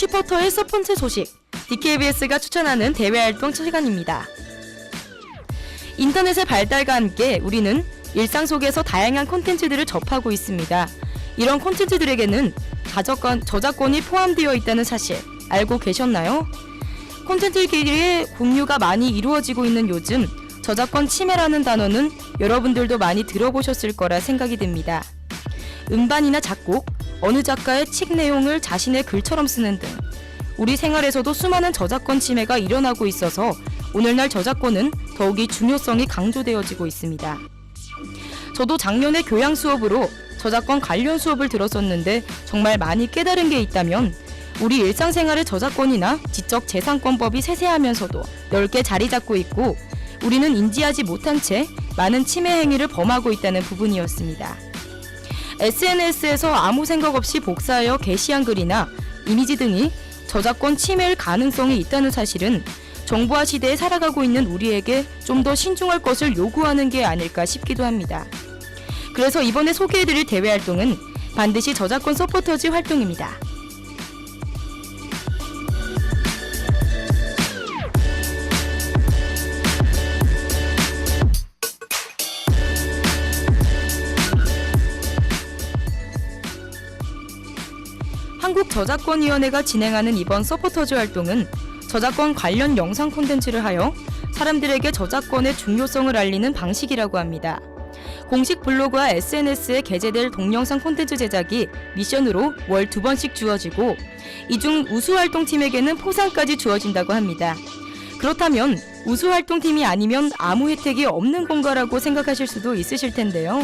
치포터의 첫 번째 소식, DKBS가 추천하는 대외활동 시간입니다. 인터넷의 발달과 함께 우리는 일상 속에서 다양한 콘텐츠들을 접하고 있습니다. 이런 콘텐츠들에게는 저작권이 포함되어 있다는 사실 알고 계셨나요? 콘텐츠끼리의 공유가 많이 이루어지고 있는 요즘, 저작권 침해라는 단어는 여러분들도 많이 들어보셨을 거라 생각이 듭니다. 음반이나 작곡, 어느 작가의 책 내용을 자신의 글처럼 쓰는 등 우리 생활에서도 수많은 저작권 침해가 일어나고 있어서 오늘날 저작권은 더욱이 중요성이 강조되어지고 있습니다. 저도 작년에 교양 수업으로 저작권 관련 수업을 들었었는데 정말 많이 깨달은 게 있다면 우리 일상생활의 저작권이나 지적재산권법이 세세하면서도 넓게 자리 잡고 있고 우리는 인지하지 못한 채 많은 침해 행위를 범하고 있다는 부분이었습니다. SNS에서 아무 생각 없이 복사하여 게시한 글이나 이미지 등이 저작권 침해일 가능성이 있다는 사실은 정보화 시대에 살아가고 있는 우리에게 좀 더 신중할 것을 요구하는 게 아닐까 싶기도 합니다. 그래서 이번에 소개해드릴 대외활동은 반드시 저작권 서포터즈 활동입니다. 한국저작권위원회가 진행하는 이번 서포터즈 활동은 저작권 관련 영상 콘텐츠를 하여 사람들에게 저작권의 중요성을 알리는 방식이라고 합니다. 공식 블로그와 SNS에 게재될 동영상 콘텐츠 제작이 미션으로 월 2번씩 주어지고 이 중 우수활동팀에게는 포상까지 주어진다고 합니다. 그렇다면 우수활동팀이 아니면 아무 혜택이 없는 건가라고 생각하실 수도 있으실 텐데요.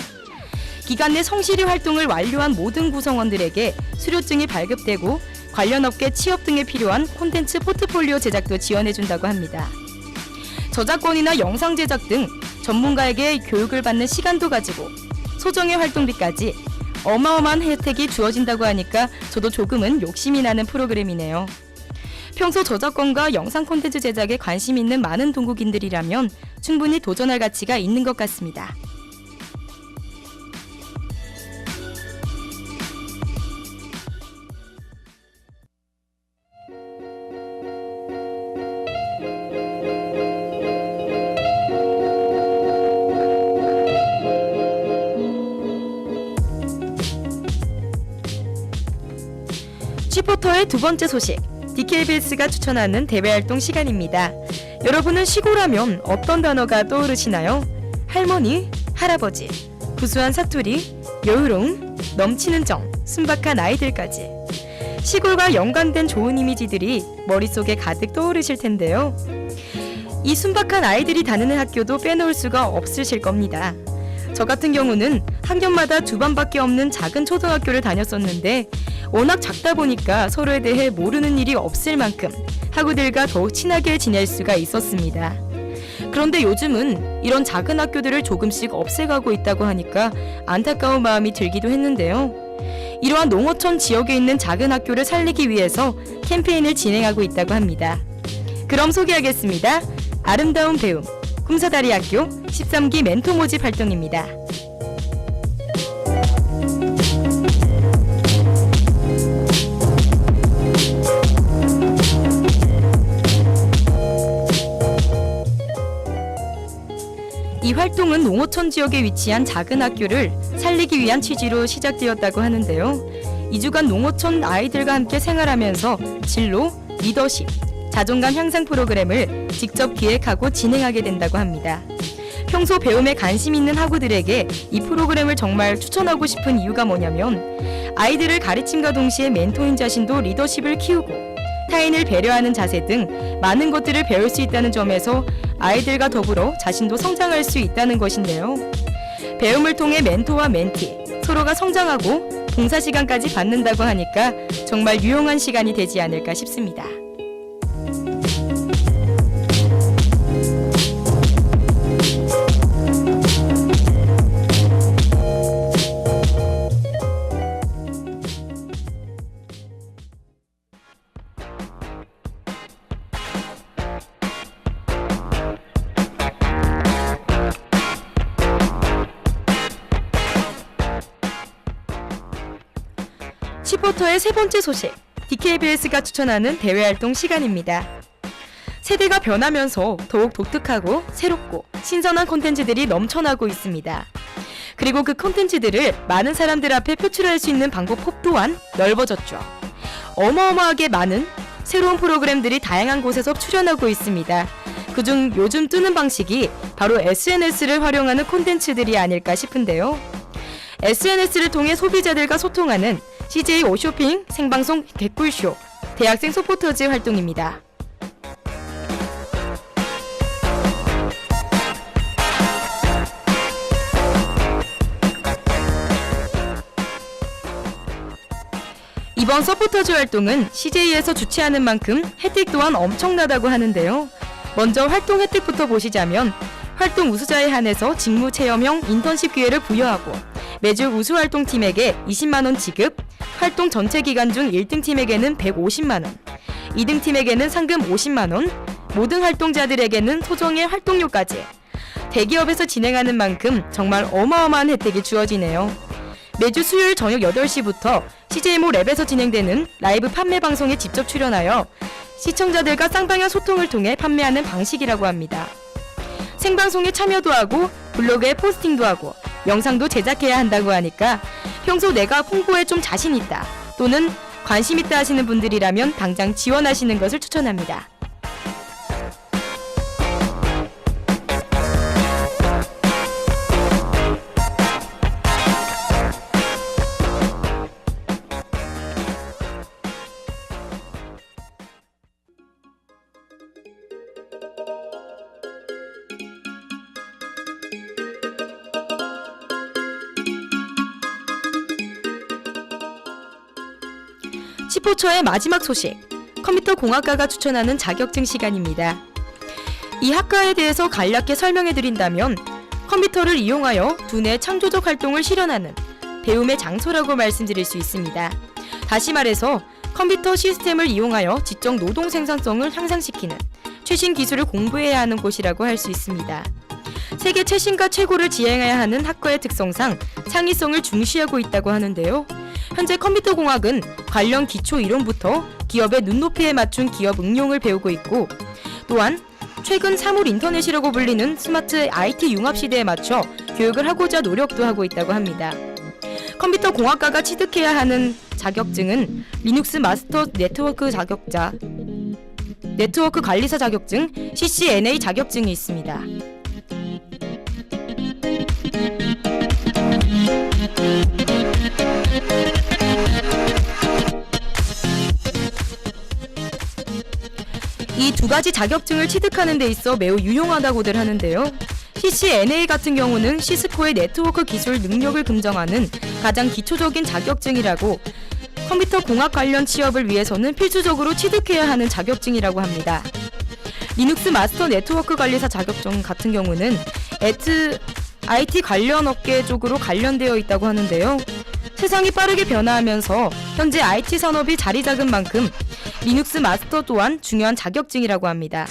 기간 내 성실히 활동을 완료한 모든 구성원들에게 수료증이 발급되고 관련 업계 취업 등에 필요한 콘텐츠 포트폴리오 제작도 지원해준다고 합니다. 저작권이나 영상 제작 등 전문가에게 교육을 받는 시간도 가지고 소정의 활동비까지 어마어마한 혜택이 주어진다고 하니까 저도 조금은 욕심이 나는 프로그램이네요. 평소 저작권과 영상 콘텐츠 제작에 관심 있는 많은 동국인들이라면 충분히 도전할 가치가 있는 것 같습니다. 치포터의 두 번째 소식, DKBS가 추천하는 대외활동 시간입니다. 여러분은 시골하면 어떤 단어가 떠오르시나요? 할머니, 할아버지, 구수한 사투리, 여유로움, 넘치는 정, 순박한 아이들까지. 시골과 연관된 좋은 이미지들이 머릿속에 가득 떠오르실 텐데요. 이 순박한 아이들이 다니는 학교도 빼놓을 수가 없으실 겁니다. 저 같은 경우는 학년마다 2반밖에 없는 작은 초등학교를 다녔었는데 워낙 작다 보니까 서로에 대해 모르는 일이 없을 만큼 학우들과 더욱 친하게 지낼 수가 있었습니다. 그런데 요즘은 이런 작은 학교들을 조금씩 없애가고 있다고 하니까 안타까운 마음이 들기도 했는데요. 이러한 농어촌 지역에 있는 작은 학교를 살리기 위해서 캠페인을 진행하고 있다고 합니다. 그럼 소개하겠습니다. 아름다운 배움, 꿈사다리 학교 13기 멘토 모집 활동입니다. 이 활동은 농어촌 지역에 위치한 작은 학교를 살리기 위한 취지로 시작되었다고 하는데요. 2주간 농어촌 아이들과 함께 생활하면서 진로, 리더십, 자존감 향상 프로그램을 직접 기획하고 진행하게 된다고 합니다. 평소 배움에 관심 있는 학우들에게 이 프로그램을 정말 추천하고 싶은 이유가 뭐냐면 아이들을 가르침과 동시에 멘토인 자신도 리더십을 키우고 타인을 배려하는 자세 등 많은 것들을 배울 수 있다는 점에서 아이들과 더불어 자신도 성장할 수 있다는 것인데요. 배움을 통해 멘토와 멘티, 서로가 성장하고 봉사시간까지 받는다고 하니까 정말 유용한 시간이 되지 않을까 싶습니다. 치포터의 세 번째 소식, DKBS가 추천하는 대외활동 시간입니다. 세대가 변하면서 더욱 독특하고 새롭고 신선한 콘텐츠들이 넘쳐나고 있습니다. 그리고 그 콘텐츠들을 많은 사람들 앞에 표출할 수 있는 방법 또한 넓어졌죠. 어마어마하게 많은 새로운 프로그램들이 다양한 곳에서 출연하고 있습니다. 그중 요즘 뜨는 방식이 바로 SNS를 활용하는 콘텐츠들이 아닐까 싶은데요. SNS를 통해 소비자들과 소통하는 CJ 오쇼핑 생방송 개꿀쇼 대학생 서포터즈 활동입니다. 이번 서포터즈 활동은 CJ에서 주최하는 만큼 혜택 또한 엄청나다고 하는데요. 먼저 활동 혜택부터 보시자면 활동 우수자에 한해서 직무 체험형 인턴십 기회를 부여하고 매주 우수 활동팀에게 20만원 지급, 활동 전체 기간 중 1등 팀에게는 150만원, 2등 팀에게는 상금 50만원, 모든 활동자들에게는 소정의 활동료까지. 대기업에서 진행하는 만큼 정말 어마어마한 혜택이 주어지네요. 매주 수요일 저녁 8시부터 CJ모 랩에서 진행되는 라이브 판매 방송에 직접 출연하여 시청자들과 쌍방향 소통을 통해 판매하는 방식이라고 합니다. 생방송에 참여도 하고 블로그에 포스팅도 하고 영상도 제작해야 한다고 하니까 평소 내가 홍보에 좀 자신 있다 또는 관심 있다 하시는 분들이라면 당장 지원하시는 것을 추천합니다. 스포츠의 마지막 소식, 컴퓨터 공학과가 추천하는 자격증 시간입니다. 이 학과에 대해서 간략히 설명해드린다면 컴퓨터를 이용하여 두뇌 창조적 활동을 실현하는 배움의 장소라고 말씀드릴 수 있습니다. 다시 말해서 컴퓨터 시스템을 이용하여 지적 노동 생산성을 향상시키는 최신 기술을 공부해야 하는 곳이라고 할 수 있습니다. 세계 최신과 최고를 지향해야 하는 학과의 특성상 창의성을 중시하고 있다고 하는데요. 현재 컴퓨터공학은 관련 기초 이론부터 기업의 눈높이에 맞춘 기업 응용을 배우고 있고 또한 최근 사물 인터넷이라고 불리는 스마트 IT 융합 시대에 맞춰 교육을 하고자 노력도 하고 있다고 합니다. 컴퓨터공학과가 취득해야 하는 자격증은 리눅스 마스터 네트워크 자격자, 네트워크 관리사 자격증, CCNA 자격증이 있습니다. 이 두 가지 자격증을 취득하는 데 있어 매우 유용하다고들 하는데요. CCNA 같은 경우는 시스코의 네트워크 기술 능력을 긍정하는 가장 기초적인 자격증이라고 컴퓨터 공학 관련 취업을 위해서는 필수적으로 취득해야 하는 자격증이라고 합니다. 리눅스 마스터 네트워크 관리사 자격증 같은 경우는 IT 관련 업계 쪽으로 관련되어 있다고 하는데요. 세상이 빠르게 변화하면서 현재 IT 산업이 자리 잡은 만큼 리눅스 마스터 또한 중요한 자격증이라고 합니다.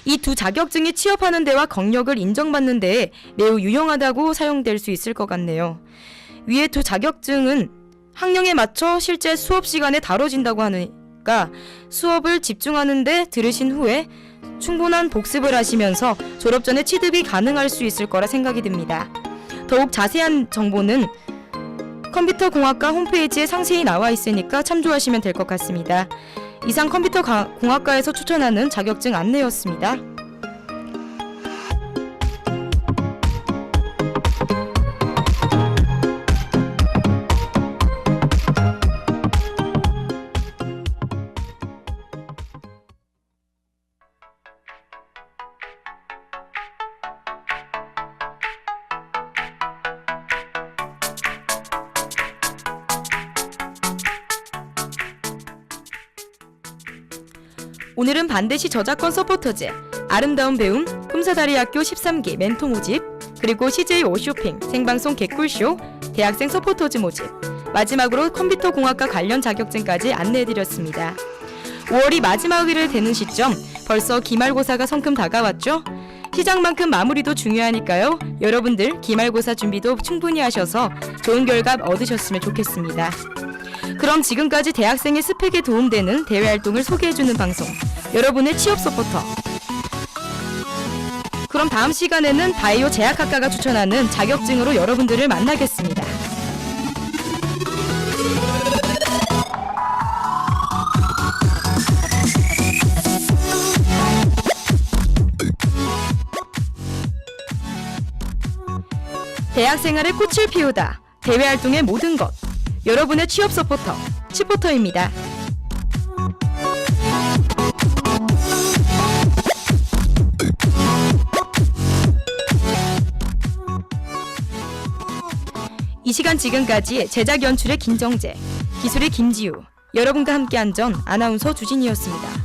이 두 자격증이 취업하는 데와 경력을 인정받는 데에 매우 유용하다고 사용될 수 있을 것 같네요. 위의 두 자격증은 학령에 맞춰 실제 수업 시간에 다뤄진다고 하니까 수업을 집중하는 데 들으신 후에 충분한 복습을 하시면서 졸업 전에 취득이 가능할 수 있을 거라 생각이 듭니다. 더욱 자세한 정보는 컴퓨터 공학과 홈페이지에 상세히 나와 있으니까 참조하시면 될 것 같습니다. 이상 컴퓨터 공학과에서 추천하는 자격증 안내였습니다. 오늘은 반드시 저작권 서포터즈, 아름다운 배움, 꿈사다리학교 13기 멘토 모집, 그리고 CJ 오쇼핑, 생방송 개꿀쇼, 대학생 서포터즈 모집, 마지막으로 컴퓨터 공학과 관련 자격증까지 안내해드렸습니다. 5월이 마지막일을 되는 시점, 벌써 기말고사가 성큼 다가왔죠? 시작만큼 마무리도 중요하니까요. 여러분들 기말고사 준비도 충분히 하셔서 좋은 결과 얻으셨으면 좋겠습니다. 그럼 지금까지 대학생의 스펙에 도움되는 대외 활동을 소개해주는 방송, 여러분의 취업 서포터. 그럼 다음 시간에는 바이오 제약학과가 추천하는 자격증으로 여러분들을 만나겠습니다. 대학생활의 꽃을 피우다. 대외 활동의 모든 것. 여러분의 취업 서포터, 치포터입니다. 이 시간 지금까지 제작 연출의 김정재, 기술의 김지우, 여러분과 함께한 전 아나운서 주진이었습니다.